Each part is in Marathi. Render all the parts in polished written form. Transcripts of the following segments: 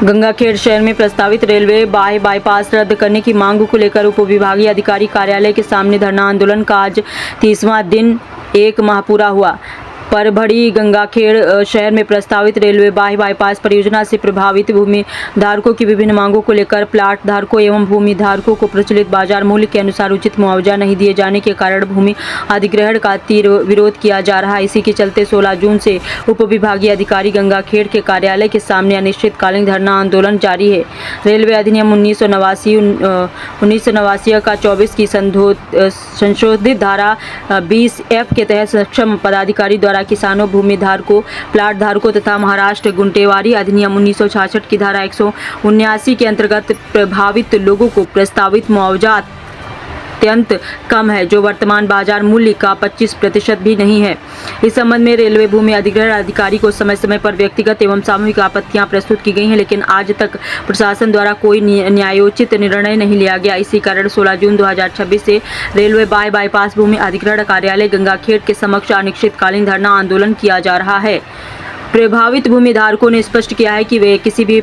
गंगाखेड़ शहर में प्रस्तावित रेलवे बाईपास रद्द करने की मांग को लेकर उप विभागीय अधिकारी कार्यालय के सामने धरना आंदोलन का आज 30वां दिन एक माह पूरा हुआ। परभड़ी गंगाखेड़ शहर में प्रस्तावित रेलवे बाईपास परियोजना से प्रभावित भूमि धारकों की विभिन्न मांगों को लेकर प्लाट धारकों एवं भूमि धारकों को प्रचलित बाजार मूल्य के अनुसार उचित मुआवजा नहीं दिए जाने के कारण भूमि अधिग्रहण का विरोध किया जा रहा है। इसी के चलते 16 जून से उप विभागीय अधिकारी गंगाखेड़ के कार्यालय के सामने अनिश्चितकालीन धरना आंदोलन जारी है। रेलवे अधिनियम 1989 का 24 की संशोधित धारा 20F के तहत सक्षम पदाधिकारी द्वारा किसानों, भूमि धारकों, प्लाट धारकों तथा महाराष्ट्र गुंटेवारी अधिनियम 1966 की धारा 179 के अंतर्गत प्रभावित लोगों को प्रस्तावित मुआवजा अत्यंत कम है, जो वर्तमान बाजार मूल्य का 25% भी नहीं है। इस संबंध में रेलवे भूमि अधिग्रहण अधिकारी को समय समय पर व्यक्तिगत एवं सामूहिक आपत्तियां प्रस्तुत की गई हैं, लेकिन आज तक प्रशासन द्वारा कोई न्यायोचित निर्णय नहीं लिया गया। इसी कारण 16 जून 2026 से रेलवे बाईपास भूमि अधिग्रहण कार्यालय गंगाखेड़ के समक्ष अनिश्चितकालीन धरना आंदोलन किया जा रहा है। प्रभावित भूमि धारकों ने स्पष्ट किया है कि वे किसी भी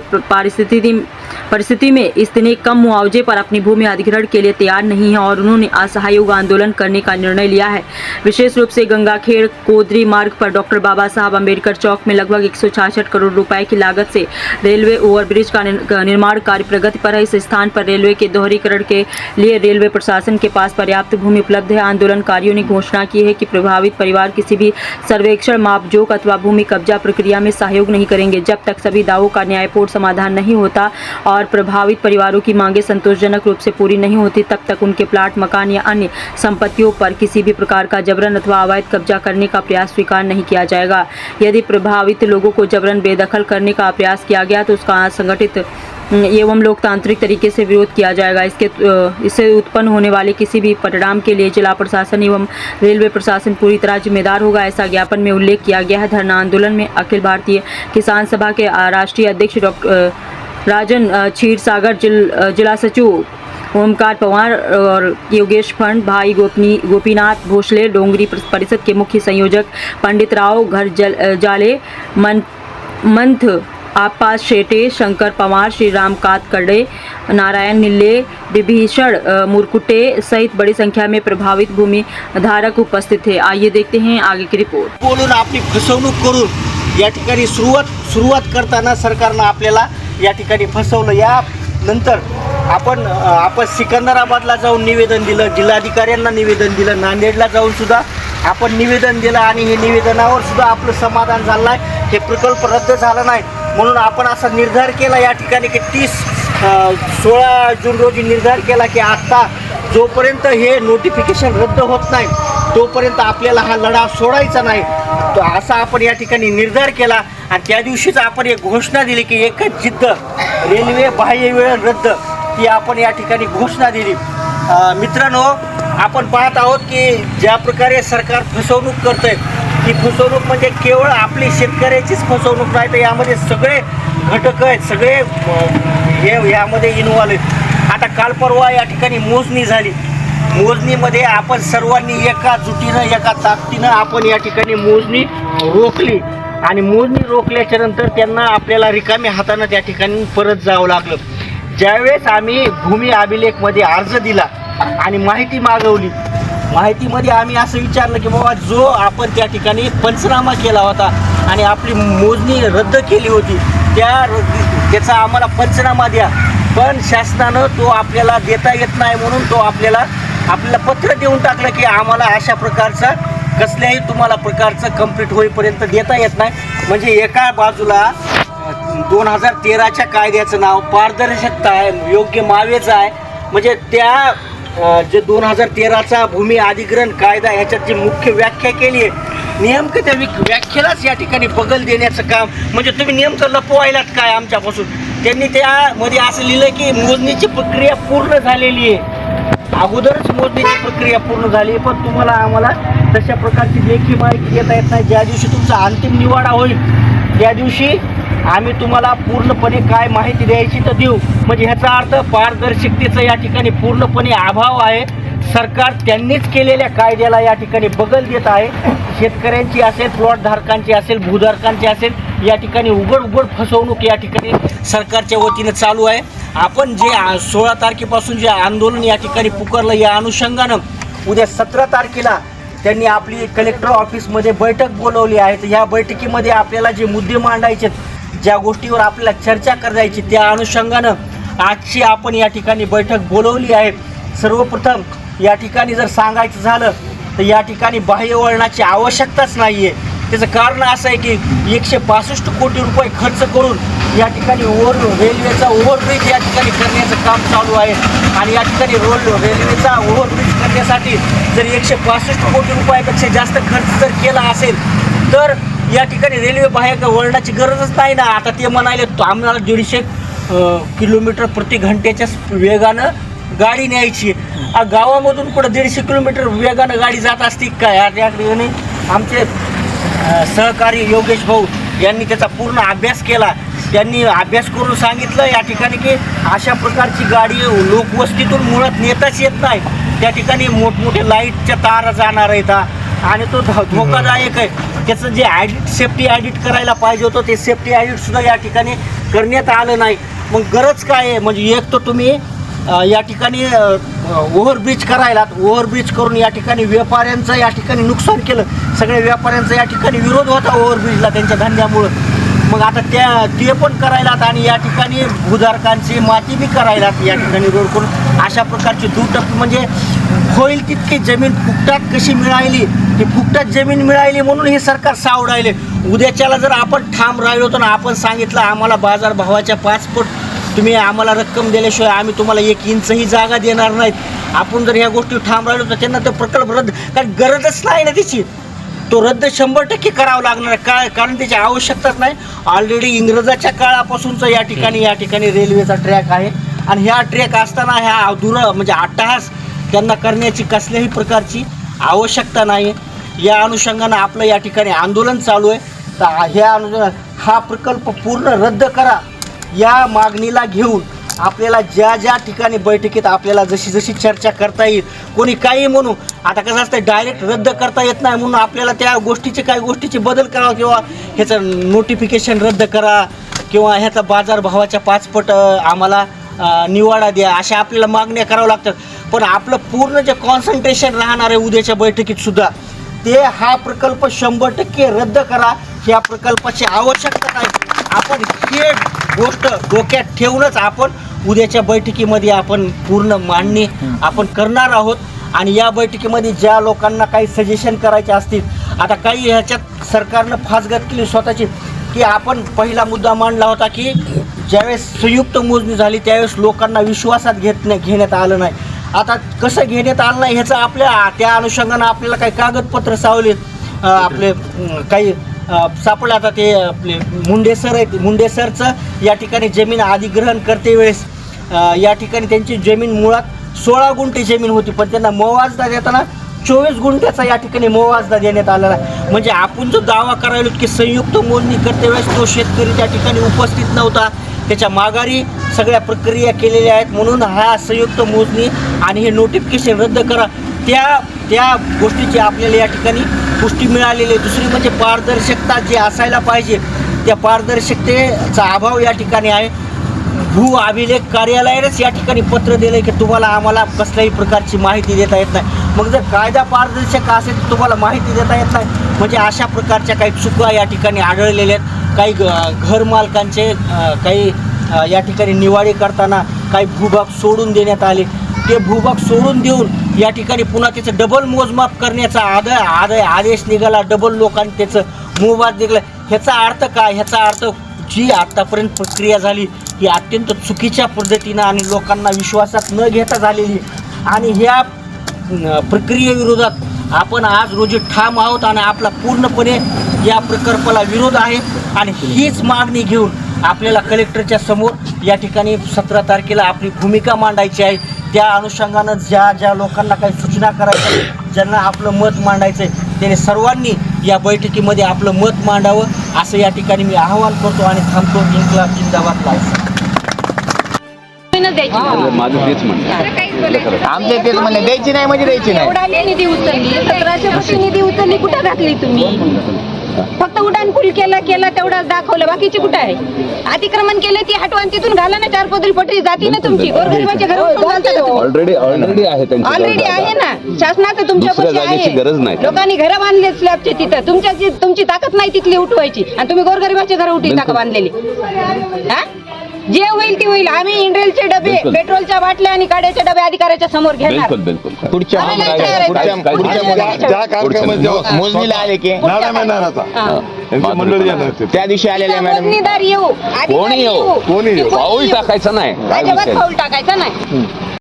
परिस्थिति में इतने कम मुआवजे पर अपनी भूमि अधिग्रहण के लिए तैयार नहीं है और उन्होंने असहयोग आंदोलन करने का निर्णय लिया है। विशेष रूप से गंगाखेड़ कोदरी मार्ग पर डॉक्टर बाबा साहब अम्बेडकर चौक में लगभग 166 करोड़ रुपए की लागत से रेलवे ओवरब्रिज का निर्माण कार्य प्रगति पर है। इस स्थान पर रेलवे के दोहरीकरण के लिए रेलवे प्रशासन के पास पर्याप्त भूमि उपलब्ध है। आंदोलनकारियों ने घोषणा की है कि प्रभावित परिवार किसी भी सर्वेक्षण, मापजोख अथवा भूमि कब्जा प्रक्रिया में सहयोग नहीं करेंगे जब तक सभी दावों का न्यायपूर्ण समाधान नहीं होता और प्रभावित परिवारों की मांगें संतोषजनक रूप से पूरी नहीं होती, तब तक उनके प्लाट, मकान या अन्य संपत्तियों पर किसी भी प्रकार का जबरन अथवा अवैध कब्जा करने का प्रयास स्वीकार नहीं किया जाएगा। यदि प्रभावित लोगों को जबरन बेदखल करने का प्रयास किया गया तो उसका संगठित एवं लोकतांत्रिक तरीके से विरोध किया जाएगा। इससे उत्पन्न होने वाले किसी भी परिणाम के लिए जिला प्रशासन एवं रेलवे प्रशासन पूरी तरह जिम्मेदार होगा, ऐसा ज्ञापन में उल्लेख किया गया है। धरना आंदोलन में अखिल भारतीय किसान सभा के राष्ट्रीय अध्यक्ष डॉक्टर राजन क्षीरसागर, जिला सचिव ओमकार पवार और योगेश फंड, भाई गोपीनाथ भोसले, डोंगरी परिषद के मुख्य संयोजक पंडित राव घर जाले, मंथ आपास शेटे, शंकर पवार, श्री राम कातकड़े, नारायण निल्ले, विभीषण मुरकुटे सहित बड़ी संख्या में प्रभावित भूमि धारक उपस्थित थे। आइए देखते हैं आगे की रिपोर्ट। बोलून आपली फसवणूक करून या ठिकाणी सुरुवात करताना सरकारनं आपल्याला या ठिकाणी फसवलं। या नंतर आपण सिकंदराबादला जाऊन निवेदन दिलं, जिल्हाधिकाऱ्यांना निवेदन दिलं, नांदेडला जाऊन सुद्धा आपण निवेदन दिलं आणि हे निवेदनावर सुद्धा आपलं समाधान झालं नाही, हे प्रकल्प रद्द झाला नाही। म्हणून आपण असा निर्धार केला या ठिकाणी की 16 जून रोजी निर्धार केला की आता जोपर्यंत हे नोटिफिकेशन रद्द होत नाही तोपर्यंत आपल्याला हा लढा सोडायचा नाही। तो असा आपण या ठिकाणी निर्धार केला आणि त्या दिवशीच आपण एक घोषणा दिली की एकच जिद्द, रेल्वे बाह्य वेळ रद्द, ती आपण या ठिकाणी घोषणा दिली। मित्रांनो, आपण पाहत आहोत की ज्या प्रकारे सरकार फसवणूक करतंय, ही फसवणूक म्हणजे केवळ आपली शेतकऱ्याचीच फसवणूक नाही, तर यामध्ये सगळे घटक आहेत, सगळे हे यामध्ये इन्व्हॉल्व आहेत। आता काल परवा या ठिकाणी मोजणी झाली, मोजणीमध्ये आपण सर्वांनी एका जुटीनं, एका ताकदीनं आपण या ठिकाणी मोजणी रोखली आणि मोजणी रोखल्याच्या नंतर त्यांना आपल्याला रिकाम्या हातानं त्या ठिकाणी परत जावं लागलं। ज्यावेळेस आम्ही भूमी अभिलेखमध्ये अर्ज दिला आणि माहिती मागवली, माहितीमध्ये आम्ही असं विचारलं की बाबा जो आपण त्या ठिकाणी पंचनामा केला होता आणि आपली मोजणी रद्द केली होती त्याचा आम्हाला पंचनामा द्या, पण शासनानं तो आपल्याला देता येत नाही म्हणून तो आपल्याला पत्र देऊन टाकलं की आम्हाला अशा प्रकारचा कसल्याही तुम्हाला प्रकारचं कंप्लीट होईपर्यंत देता येत नाही। म्हणजे एका बाजूला 2013च्या कायद्याचं नाव पारदर्शकता आहे, योग्य मावेचं आहे, म्हणजे त्या जे 2013चा भूमी अधिग्रहण कायदा ह्याच्यात जी मुख्य व्याख्या केली आहे, नेमकं त्या व्याख्येलाच या ठिकाणी बगल देण्याचं काम, म्हणजे तुम्ही नेमकं लपवायलात काय आमच्यापासून। त्यांनी त्यामध्ये असं लिहिलं की मोजणीची प्रक्रिया पूर्ण झालेली आहे, अगोदरच मोजणीची प्रक्रिया पूर्ण झाली आहे, पण तुम्हाला आम्हाला तशा प्रकारची लेखी माहिती देता येत नाही। ज्या दिवशी तुमचा अंतिम निवाडा होईल त्या दिवशी आम्ही तुम्हाला पूर्णपणे काय माहिती द्यायची तर देऊ। म्हणजे ह्याचा अर्थ पारदर्शकतेचा या ठिकाणी पूर्णपणे अभाव आहे। सरकार त्यांनीच केलेल्या कायद्याला या ठिकाणी बगल देत आहे। शेतकऱ्यांची असेल, प्लॉट धारकांची असेल, भूधारकांची असेल, या ठिकाणी उघड फसवणूक या ठिकाणी सरकारच्या वतीनं चालू आहे. आपण जे 16 तारखेपासून जे आंदोलन या ठिकाणी पुकारलं, या अनुषंगानं उद्या 17 तारखेला त्यांनी आपली कलेक्टर ऑफिसमध्ये बैठक बोलवली आहे. तर ह्या बैठकीमध्ये आपल्याला जे मुद्दे मांडायचे, ज्या गोष्टीवर आपल्याला चर्चा करायची, त्या अनुषंगानं आजची आपण या ठिकाणी बैठक बोलवली आहे. सर्वप्रथम या ठिकाणी जर सांगायचं झालं तर या ठिकाणी बाह्य वळणाची आवश्यकताच नाही आहे. त्याचं कारण असं आहे की 165 कोटी रुपये खर्च करून या ठिकाणी रेल्वेचा ओव्हरब्रिज या ठिकाणी करण्याचं काम चालू आहे. आणि या ठिकाणी रेल्वेचा ओव्हरब्रिज करण्यासाठी जर 165 कोटी रुपयापेक्षा जास्त खर्च जर केला असेल तर या ठिकाणी रेल्वे बाह्य वळणाची गरजच नाही ना. आता ते म्हणाले आम्हाला 150 किलोमीटर प्रति घंट्याच्या वेगानं गाडी न्यायची. गावामधून कुठं 150 किलोमीटर वेगानं गाडी जात असती काय? या ठिकाणी आमचे सहकारी योगेश भाऊ यांनी त्याचा पूर्ण अभ्यास केला. त्यांनी अभ्यास करून सांगितलं या ठिकाणी की अशा प्रकारची गाडी लोकवस्तीतून मुळात नेताच येत नाही. त्या ठिकाणी मोठमोठे लाईटच्या तारा जाणार आहेत आणि तो धोकादायक आहे. त्याचं जे सेफ्टी ॲडिट करायला पाहिजे होतं ते सेफ्टी ॲडिटसुद्धा या ठिकाणी करण्यात आलं नाही. मग गरज काय आहे? म्हणजे एक तर तुम्ही या ठिकाणी ओव्हरब्रिज ओव्हरब्रिज करून या ठिकाणी व्यापाऱ्यांचं या ठिकाणी नुकसान केलं. सगळ्या व्यापाऱ्यांचा या ठिकाणी विरोध होता ओव्हरब्रिजला त्यांच्या धंद्यामुळं. मग आता ते पण करायलात आणि या ठिकाणी भूधारकांची माती बी करायलात या ठिकाणी रोड करून. अशा प्रकारची दुटप्पी म्हणजे होईल तितकी जमीन फुकटात कशी मिळाली, ती फुकटात जमीन मिळाली म्हणून हे सरकार सावडायले. उद्याच्याला जर आपण ठाम राहिलो तर आपण सांगितलं आम्हाला बाजारभावाच्या 5 पट तुम्ही आम्हाला रक्कम दिल्याशिवाय आम्ही तुम्हाला 1 इंचही जागा देणार नाहीत. आपण जर ह्या गोष्टी ठाम राहिलो तर त्यांना तो प्रकल्प रद्द, कारण गरजच नाही ना त्याची. तो रद्द 100% करावा लागणार आहे. कारण त्याची आवश्यकताच नाही. ऑलरेडी इंग्रजाच्या काळापासूनचा या ठिकाणी रेल्वेचा ट्रॅक आहे आणि ह्या ट्रॅक असताना ह्या म्हणजे अट्टहास त्यांना करण्याची कसल्याही प्रकारची आवश्यकता नाही. या अनुषंगानं आपलं या ठिकाणी आंदोलन चालू आहे. तर ह्या हा प्रकल्प पूर्ण रद्द करा या मागणीला घेऊन आपल्याला ज्या ठिकाणी बैठकीत आपल्याला जशी चर्चा करता येईल, कोणी काही म्हणू. आता कसं असतं डायरेक्ट रद्द करता येत नाही म्हणून आपल्याला त्या काही गोष्टीचे बदल करावा किंवा ह्याचं नोटिफिकेशन रद्द करा किंवा ह्याचा बाजारभावाच्या 5 पट आम्हाला निवाडा द्या, अशा आपल्याला मागण्या कराव्या लागतात. पण आपलं पूर्ण जे कॉन्सन्ट्रेशन राहणार आहे उद्याच्या बैठकीत सुद्धा ते हा प्रकल्प 100% रद्द करा. ह्या प्रकल्पाची आवश्यकता नाही. आपण हे गोष्ट डोक्यात ठेवूनच आपण उद्याच्या बैठकीमध्ये आपण पूर्ण मांडणी आपण करणार आहोत. आणि या बैठकीमध्ये ज्या लोकांना काही सजेशन करायचे असतील, आता काही ह्याच्यात सरकारनं फासगत केली स्वतःची, की आपण पहिला मुद्दा मांडला होता की ज्यावेळेस संयुक्त मोजणी झाली त्यावेळेस लोकांना विश्वासात घेण्यात आलं नाही. आता कसं घेण्यात आलं नाही ह्याचं त्या अनुषंगानं आपल्याला काही कागदपत्र सावलेत आपले काही सापडलं. आता ते आपले मुंडे सर आहेत, मुंडे सरचं या ठिकाणी जमीन अधिग्रहण करते वेळेस या ठिकाणी त्यांची जमीन मुळात 16 गुंठे जमीन होती, पण त्यांना मोवाजदा देताना 24 गुंठ्याचा या ठिकाणी मोवाजदा देण्यात आलेला आहे. म्हणजे आपण जो दावा करायलो की संयुक्त मोजणी करते वेळेस तो शेतकरी त्या ठिकाणी उपस्थित नव्हता, त्याच्या माघारी सगळ्या प्रक्रिया केलेल्या आहेत. म्हणून हा संयुक्त मोजणी आणि हे नोटिफिकेशन रद्द करा त्या गोष्टीची आपल्याला या ठिकाणी पुष्टी मिळालेली आहे. दुसरी म्हणजे पारदर्शकता जी असायला पाहिजे त्या पारदर्शकतेचा अभाव या ठिकाणी आहे. भू अभिलेख कार्यालयानेच या ठिकाणी पत्र दिलं की तुम्हाला आम्हाला कसल्याही प्रकारची माहिती देता येत नाही. मग जर कायदा पारदर्शक असेल तर तुम्हाला माहिती देता येत नाही. म्हणजे अशा प्रकारच्या काही चुका या ठिकाणी आढळलेल्या आहेत. काही घरमालकांचे काही या ठिकाणी निवाडे करताना काही भूभाग सोडून देण्यात आले. ते भूभाग सोडून देऊन या ठिकाणी पुन्हा त्याचं डबल मोजमाप करण्याचा आदेश निघाला. डबल लोकांनी त्याचं मोजमाप निघालं. ह्याचा अर्थ काय? ह्याचा अर्थ जी आत्तापर्यंत प्रक्रिया झाली ही अत्यंत चुकीच्या पद्धतीनं आणि लोकांना विश्वासात न घेता झालेली. आणि ह्या प्रक्रियेविरोधात आपण आज रोजी ठाम आहोत आणि आपला पूर्णपणे या प्रकल्पाला विरोध आहे. आणि हीच मागणी घेऊन आपल्याला कलेक्टरच्या समोर या ठिकाणी 17 तारखेला आपली भूमिका मांडायची आहे. त्या अनुषंगानं ज्या लोकांना काही सूचना करायच्या, ज्यांना आपलं मत मांडायचं आहे त्याने सर्वांनी या बैठकीमध्ये आपलं मत मांडावं असं या ठिकाणी मी आवाहन करतो आणि थांबतो. इन्क्लाब जिंदाबाद लाईव्ह. माझं तेच म्हणणं. आमचे तेच म्हणणे द्यायची नाही म्हणजे द्यायची नाही. निधी उचलली 1700 कोटी निधी उचलली कुठे घातली तुम्ही? फक्त उड्डाणपूल केलं तेवढंच दाखवलं, बाकीचे कुठं आहे? अतिक्रमण केले ती हटवा आणि तिथून घाला ना, 4 पदरी पटरी जाती ना तुमची. गोरगरिबाच्या घरावर उठून घालता का तुम्ही? ऑलरेडी आहे त्यांची ऑलरेडी आहे ना, शासनाचं तुमच्यापाशी दुसऱ्या जागेची आहे. गरज नाही. लोकांनी घरं बांधले स्लॅबचे तिथं, तुमची ताकद नाही तिथली उठवायची, आणि तुम्ही गोरगरिबाचे घर उठवता का बांधलेली? हा, जे होईल ते होईल. आम्ही इंड्रेलचे डबे, बिलकुल. पेट्रोलच्या बाटल्या आणि काड्याचे डबे अधिकाऱ्याच्या समोर घेणार. बिलकुल पुढच्या आम्ही नाही तयार आहे. ज्या कार्यक्रमात मोजणीला आले की मॅडम येणार आता हा. यांची मंडळी येणार ते. त्या दिवशी आलेल्या मॅडम मोजणीदार येऊ, अधिकारी कोणी येऊ, कोणी येऊ. पाऊल टाकायचं नाही काय अजिबात विषय? पाऊल टाकायचं नाही.